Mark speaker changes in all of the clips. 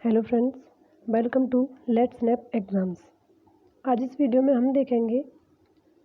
Speaker 1: Hello friends, welcome to let's snap exams. आज इस video में हम देखेंगे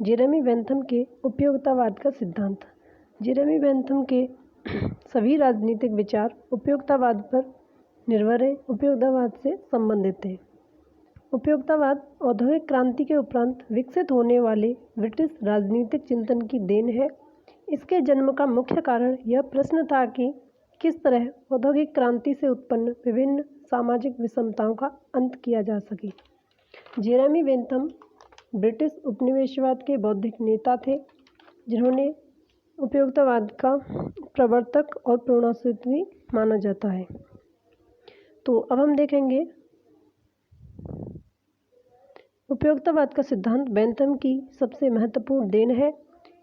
Speaker 1: जेरेमी बेंथम के उपयोगितावाद का सिद्धांत। जेरेमी बेंथम के सभी राजनीतिक विचार उपयोगितावाद पर निर्भर हैं, उपयोगितावाद से संबंधित हैं। उपयोगितावाद औद्योगिक क्रांति के उपरांत विकसित होने वाले ब्रिटिश राजनीतिक चिंतन की देन है। इसके जन्म का मुख्य कारण यह प्रश्न था कि किस तरह औद्योगिक क्रांति से उत्पन्न विभिन्न सामाजिक विषमताओं का अंत किया जा सके। जेरेमी बेंथम ब्रिटिश उपनिवेशवाद के बौद्धिक नेता थे, जिन्होंने उपयोगितावाद का प्रवर्तक और प्रणोदित भी माना जाता है। तो अब हम देखेंगे उपयोगितावाद का सिद्धांत बेंथम की सबसे महत्वपूर्ण देन है।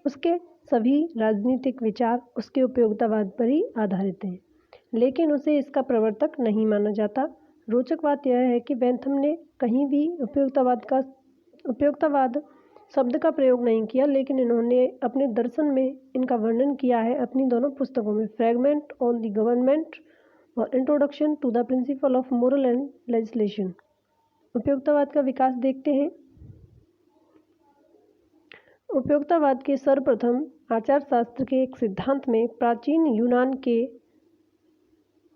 Speaker 1: उसके सभी राजनीतिक विचार उसके उपयोगितावाद पर ही आधारित हैं, लेकिन उसे इसका प्रवर्तक नहीं माना जाता। रोचक बात यह है कि बेंथम ने कहीं भी उपयोगितावाद शब्द का प्रयोग नहीं किया, लेकिन इन्होंने अपने दर्शन में इनका वर्णन किया है अपनी दोनों पुस्तकों में, फ्रैगमेंट ऑन द गवर्नमेंट और introduction to the principle of moral and legislation. उपयोगितावाद का विकास देखते हैं। उपयोगितावाद के सर्वप्रथम आचार शास्त्र के एक सिद्धांत में प्राचीन यूनान के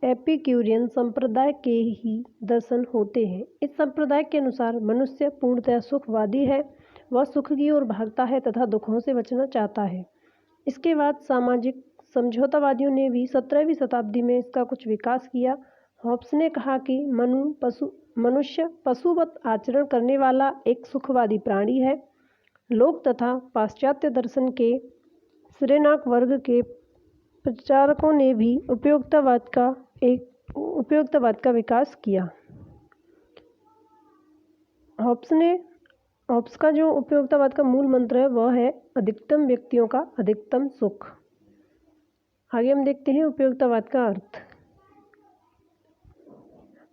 Speaker 1: एपिक्यूरियन संप्रदाय के ही दर्शन होते हैं। इस संप्रदाय के अनुसार मनुष्य पूर्णतः सुखवादी है। वह सुख की ओर भागता है तथा दुखों से बचना चाहता है। इसके बाद सामाजिक समझौतावादियों ने भी 17वीं शताब्दी में इसका कुछ विकास किया। हॉब्स ने कहा कि मनुष्य पशुवत आचरण करने वाला एक सुखवादी प्राणी है। लोक तथा पाश्चात्य दर्शन के सिरेनाक वर्ग के प्रचारकों ने भी उपयोगितावाद का विकास किया। हॉब्स का जो उपयोगितावाद का मूल मंत्र है वह है अधिकतम व्यक्तियों का अधिकतम सुख। आगे हम देखते हैं उपयोगितावाद का अर्थ।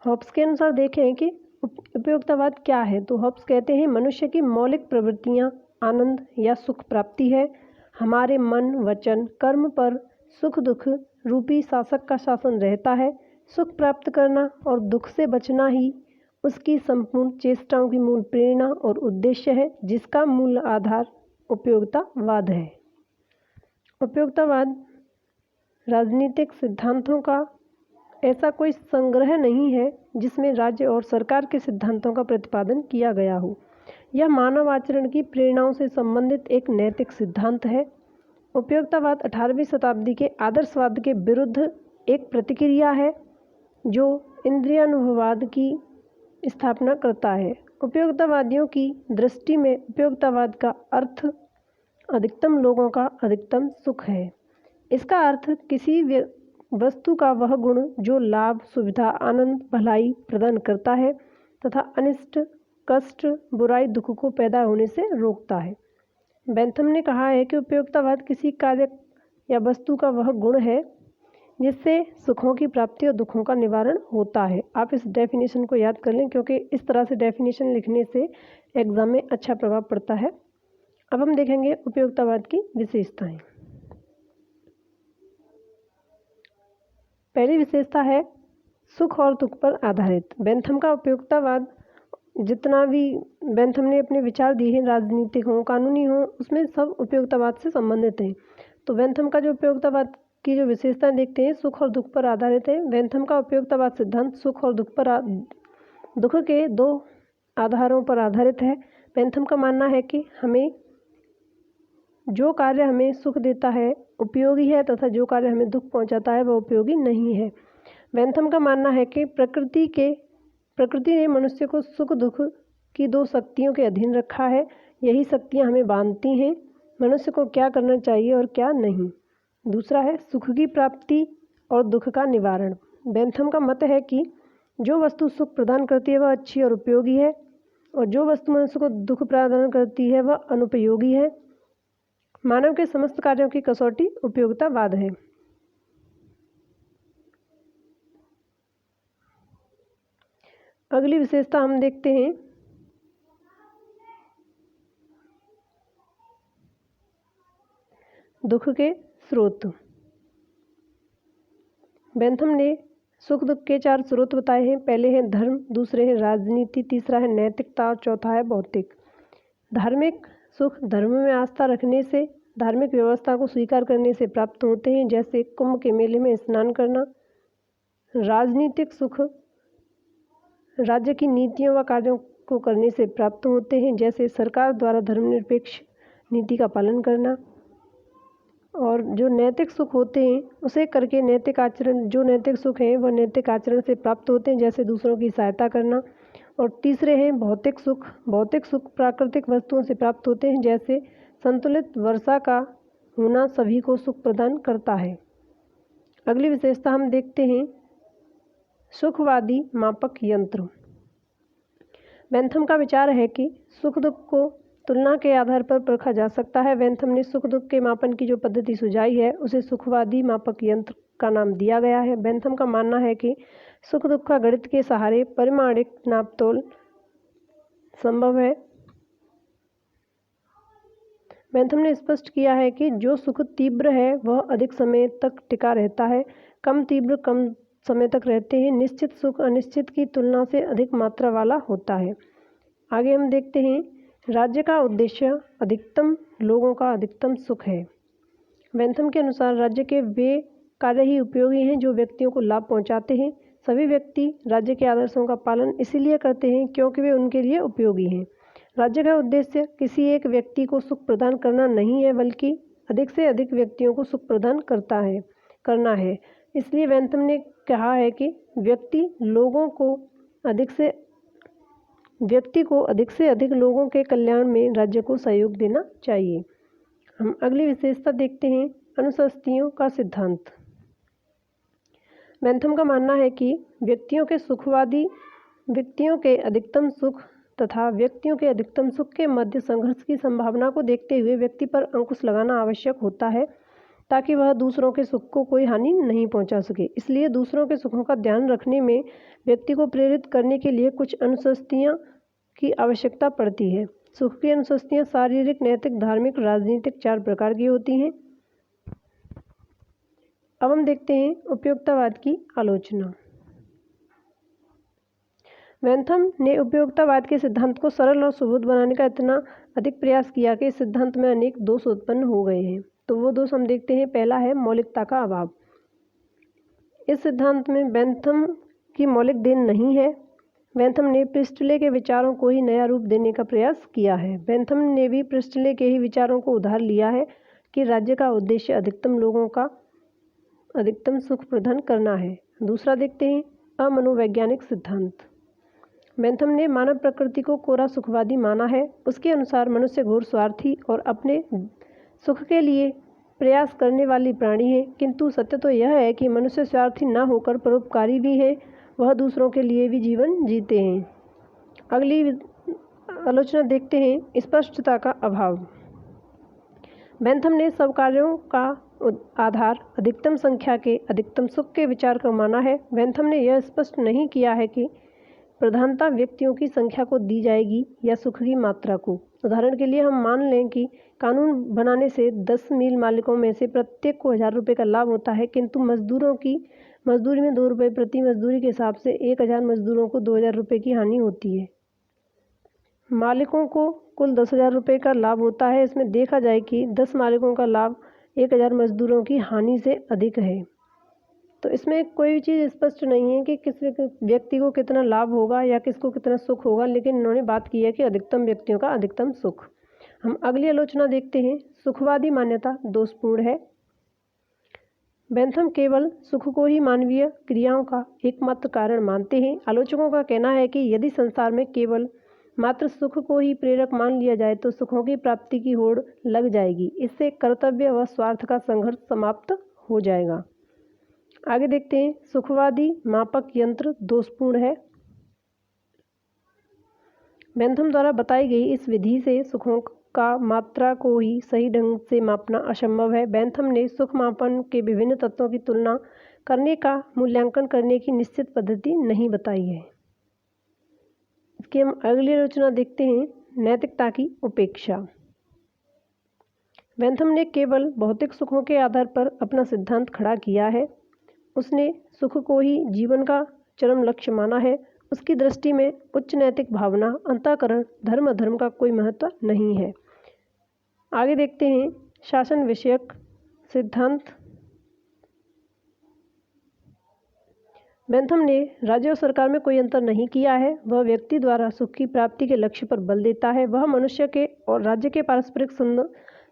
Speaker 1: हॉब्स के अनुसार देखें कि उपयोगितावाद क्या है, तो हॉब्स कहते हैं मनुष्य की मौलिक प्रवृत्तियां आनंद या सुख प्राप्ति है। हमारे मन, वचन, कर्म पर सुख दुख रूपी शासक का शासन रहता है। सुख प्राप्त करना और दुख से बचना ही उसकी संपूर्ण चेष्टाओं की मूल प्रेरणा और उद्देश्य है, जिसका मूल आधार उपयोगितावाद है। उपयोगितावाद राजनीतिक सिद्धांतों का ऐसा कोई संग्रह नहीं है जिसमें राज्य और सरकार के सिद्धांतों का प्रतिपादन किया गया हो। यह मानव आचरण की प्रेरणाओं से संबंधित एक नैतिक सिद्धांत है। उपयोगितावाद 18वीं शताब्दी के आदर्शवाद के विरुद्ध एक प्रतिक्रिया है जो इंद्रियानुभववाद की स्थापना करता है। उपयोगितावादियों की दृष्टि में उपयोगितावाद का अर्थ अधिकतम लोगों का अधिकतम सुख है। इसका अर्थ किसी वस्तु का वह गुण जो लाभ, सुविधा, आनंद, भलाई प्रदान करता है तथा अनिष्ट, कष्ट, बुराई, दुख को पैदा होने से रोकता है। बेंथम ने कहा है कि उपयोगितावाद किसी कार्य या वस्तु का वह गुण है जिससे सुखों की प्राप्ति और दुखों का निवारण होता है। आप इस डेफिनेशन को याद कर लें, क्योंकि इस तरह से डेफिनेशन लिखने से एग्जाम में अच्छा प्रभाव पड़ता है। अब हम देखेंगे उपयोगितावाद की विशेषताएं। पहली विशेषता है सुख और दुख पर आधारित। बेंथम का उपयोगितावाद, जितना भी बेंथम ने अपने विचार दिए हैं, राजनीतिक हों, कानूनी हों, उसमें सब उपयोगितावाद से संबंधित हैं। तो बेंथम का जो उपयोगितावाद की जो विशेषताएं देखते हैं, सुख और दुख पर आधारित है। बेंथम का उपयोगितावाद सिद्धांत सुख और दुख के दो आधारों पर आधारित है। बेंथम का मानना है कि जो कार्य हमें सुख देता है उपयोगी है तथा जो कार्य हमें दुख पहुंचाता है वह उपयोगी नहीं है। बेंथम का मानना है कि प्रकृति ने मनुष्य को सुख दुख की दो शक्तियों के अधीन रखा है। यही शक्तियां हमें बांधती हैं मनुष्य को क्या करना चाहिए और क्या नहीं। दूसरा है सुख की प्राप्ति और दुख का निवारण। बेंथम का मत है कि जो वस्तु सुख प्रदान करती है वह अच्छी और उपयोगी है, और जो वस्तु मनुष्य को दुख प्रदान करती है वह अनुपयोगी है। मानव के समस्त कार्यों की कसौटी उपयोगितावाद है। अगली विशेषता हम देखते हैं दुख के स्रोत। बेंथम ने सुख दुख के 4 स्रोत बताए हैं। पहले हैं धर्म, दूसरे हैं राजनीति, तीसरा है नैतिकता और चौथा है भौतिक। धार्मिक सुख धर्म में आस्था रखने से, धार्मिक व्यवस्था को स्वीकार करने से प्राप्त होते हैं, जैसे कुंभ के मेले में स्नान करना। राजनीतिक सुख राज्य की नीतियों व कार्यों को करने से प्राप्त होते हैं, जैसे सरकार द्वारा धर्मनिरपेक्ष नीति का पालन करना। और जो नैतिक सुख होते हैं उसे करके नैतिक आचरण, जो नैतिक सुख है वह नैतिक आचरण से प्राप्त होते हैं, जैसे दूसरों की सहायता करना। और तीसरे हैं भौतिक सुख। भौतिक सुख प्राकृतिक वस्तुओं से प्राप्त होते हैं, जैसे संतुलित वर्षा का होना सभी को सुख प्रदान करता है। अगली विशेषता हम देखते हैं सुखवादी मापक यंत्र। बेंथम का विचार है कि सुख दुख को तुलना के आधार पर परखा जा सकता है। बेंथम ने सुख दुख के मापन की जो पद्धति सुझाई है उसे सुखवादी मापक यंत्र का नाम दिया गया है। बेंथम का मानना है कि सुख दुख का गणित के सहारे परिमाणिक नापतोल संभव है। बेंथम ने स्पष्ट किया है कि जो सुख तीव्र है वह अधिक समय तक टिका रहता है, कम तीव्र कम समय तक रहते हैं। निश्चित सुख अनिश्चित की तुलना से अधिक मात्रा वाला होता है। आगे हम देखते हैं राज्य का उद्देश्य अधिकतम लोगों का अधिकतम सुख है। बेंथम के अनुसार राज्य के वे कार्य ही उपयोगी हैं जो व्यक्तियों को लाभ पहुंचाते हैं। सभी व्यक्ति राज्य के आदर्शों का पालन इसीलिए करते हैं क्योंकि वे उनके लिए उपयोगी हैं। राज्य का उद्देश्य किसी एक व्यक्ति को सुख प्रदान करना नहीं है, बल्कि अधिक से अधिक व्यक्तियों को सुख प्रदान करना है। इसलिए बेंथम ने कहा है कि व्यक्ति को अधिक से अधिक लोगों के कल्याण में राज्य को सहयोग देना चाहिए। हम अगली विशेषता देखते हैं अनुशस्तियों का सिद्धांत। बेंथम का मानना है कि व्यक्तियों के अधिकतम सुख तथा व्यक्तियों के अधिकतम सुख के मध्य संघर्ष की संभावना को देखते हुए व्यक्ति पर अंकुश लगाना आवश्यक होता है, ताकि वह दूसरों के सुख को कोई हानि नहीं पहुंचा सके। इसलिए दूसरों के सुखों का ध्यान रखने में व्यक्ति को प्रेरित करने के लिए कुछ अनुशस्तियाँ की आवश्यकता पड़ती है। सुख की अनुशस्तियाँ शारीरिक, नैतिक, धार्मिक, राजनीतिक 4 प्रकार की होती हैं। अब हम देखते हैं उपयोगितावाद की आलोचना। बेंथम ने उपयोगितावाद के सिद्धांत को सरल और सुबोध बनाने का इतना अधिक प्रयास किया कि इस सिद्धांत में अनेक दोष उत्पन्न हो गए हैं। तो वो दोष हम देखते हैं। पहला है मौलिकता का अभाव। इस सिद्धांत में बेंथम की मौलिक देन नहीं है। बेंथम ने प्रिस्टले के विचारों को ही नया रूप देने का प्रयास किया है। बेंथम ने भी प्रिस्टले के ही विचारों को उधार लिया है कि राज्य का उद्देश्य अधिकतम लोगों का अधिकतम सुख प्रदान करना है। दूसरा देखते हैं अमनोवैज्ञानिक सिद्धांत। बेंथम ने मानव प्रकृति को कोरा सुखवादी माना है। उसके अनुसार मनुष्य घोर स्वार्थी और अपने सुख के लिए प्रयास करने वाली प्राणी है, किंतु सत्य तो यह है कि मनुष्य स्वार्थी न होकर परोपकारी भी है। वह दूसरों के लिए भी जीवन जीते हैं। अगली आलोचना देखते हैं स्पष्टता का अभाव। बेंथम ने सब कार्यों का आधार अधिकतम संख्या के अधिकतम सुख के विचार को माना है। बेंथम ने यह स्पष्ट नहीं किया है कि प्रधानता व्यक्तियों की संख्या को दी जाएगी या सुख की मात्रा को। उदाहरण के लिए हम मान लें कि कानून बनाने से 10 मिल मालिकों में से प्रत्येक को 1000 रुपये का लाभ होता है, किंतु मजदूरों की मजदूरी में 2 रुपये प्रति मजदूरी के हिसाब से 1000 मजदूरों को 2000 रुपये की हानि होती है। मालिकों को कुल 10,000 रुपये का लाभ होता है। इसमें देखा जाए कि 10 मालिकों का लाभ 1000 मजदूरों की हानि से अधिक है। तो इसमें कोई भी चीज़ स्पष्ट नहीं है कि किस व्यक्ति को कितना लाभ होगा या किसको कितना सुख होगा, लेकिन इन्होंने बात की है कि अधिकतम व्यक्तियों का अधिकतम सुख। हम अगली आलोचना देखते हैं सुखवादी मान्यता दोषपूर्ण है। बेंथम केवल सुख को ही मानवीय क्रियाओं का एकमात्र कारण मानते हैं। आलोचकों का कहना है कि यदि संसार में केवल मात्र सुख को ही प्रेरक मान लिया जाए तो सुखों की प्राप्ति की होड़ लग जाएगी। इससे कर्तव्य व स्वार्थ का संघर्ष समाप्त हो जाएगा। आगे देखते हैं सुखवादी मापक यंत्र दोषपूर्ण है। बेंथम द्वारा बताई गई इस विधि से सुखों का मात्रा को ही सही ढंग से मापना असंभव है। बेंथम ने सुख मापन के विभिन्न तत्वों की तुलना करने का मूल्यांकन करने की निश्चित पद्धति नहीं बताई है। इसकी हम अगली आलोचना देखते हैं नैतिकता की उपेक्षा। बेंथम ने केवल भौतिक सुखों के आधार पर अपना सिद्धांत खड़ा किया है। उसने सुख को ही जीवन का चरम लक्ष्य माना है। उसकी दृष्टि में उच्च नैतिक भावना, अंतःकरण, धर्म अधर्म का कोई महत्व नहीं है। आगे देखते हैं शासन विषयक सिद्धांत। बेंथम ने राज्य और सरकार में कोई अंतर नहीं किया है। वह व्यक्ति द्वारा सुख की प्राप्ति के लक्ष्य पर बल देता है। वह मनुष्य के और राज्य के पारस्परिक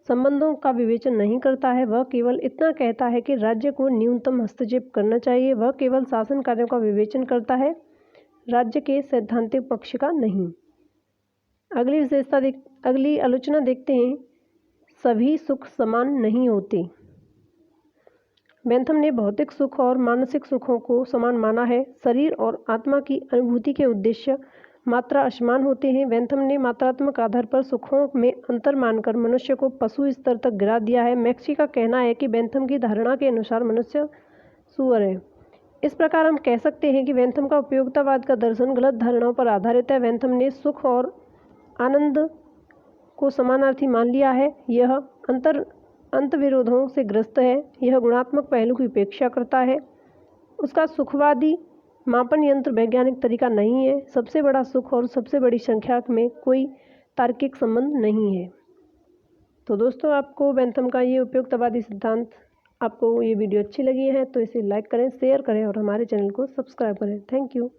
Speaker 1: संबंधों का विवेचन नहीं करता है। वह केवल इतना कहता है कि राज्य को न्यूनतम हस्तक्षेप करना चाहिए। वह केवल शासन कार्यों का विवेचन करता है, राज्य के सैद्धांतिक पक्ष का नहीं। अगली आलोचना देखते हैं। सभी सुख समान नहीं होते। बेंथम ने भौतिक सुख और मानसिक सुखों को समान माना है। शरीर और आत्मा की अनुभूति के उद्देश्य मात्रा असमान होते हैं। बेंथम ने मात्रात्मक आधार पर सुखों में अंतर मानकर मनुष्य को पशु स्तर तक गिरा दिया है। मैक्सी का कहना है कि बेंथम की धारणा के अनुसार मनुष्य सुअर है। इस प्रकार हम कह सकते हैं कि बेंथम का उपयोगितावाद का दर्शन गलत धारणाओं पर आधारित है। बेंथम ने सुख और आनंद को समानार्थी मान लिया है। यह अंतर्विरोधों से ग्रस्त है। यह गुणात्मक पहलू की उपेक्षा करता है। उसका सुखवादी मापन यंत्र वैज्ञानिक तरीका नहीं है। सबसे बड़ा सुख और सबसे बड़ी संख्या में कोई तार्किक संबंध नहीं है। तो दोस्तों, आपको बेंथम का ये उपयोगितावादी सिद्धांत, आपको ये वीडियो अच्छी लगी है तो इसे लाइक करें, शेयर करें और हमारे चैनल को सब्सक्राइब करें। Thank you.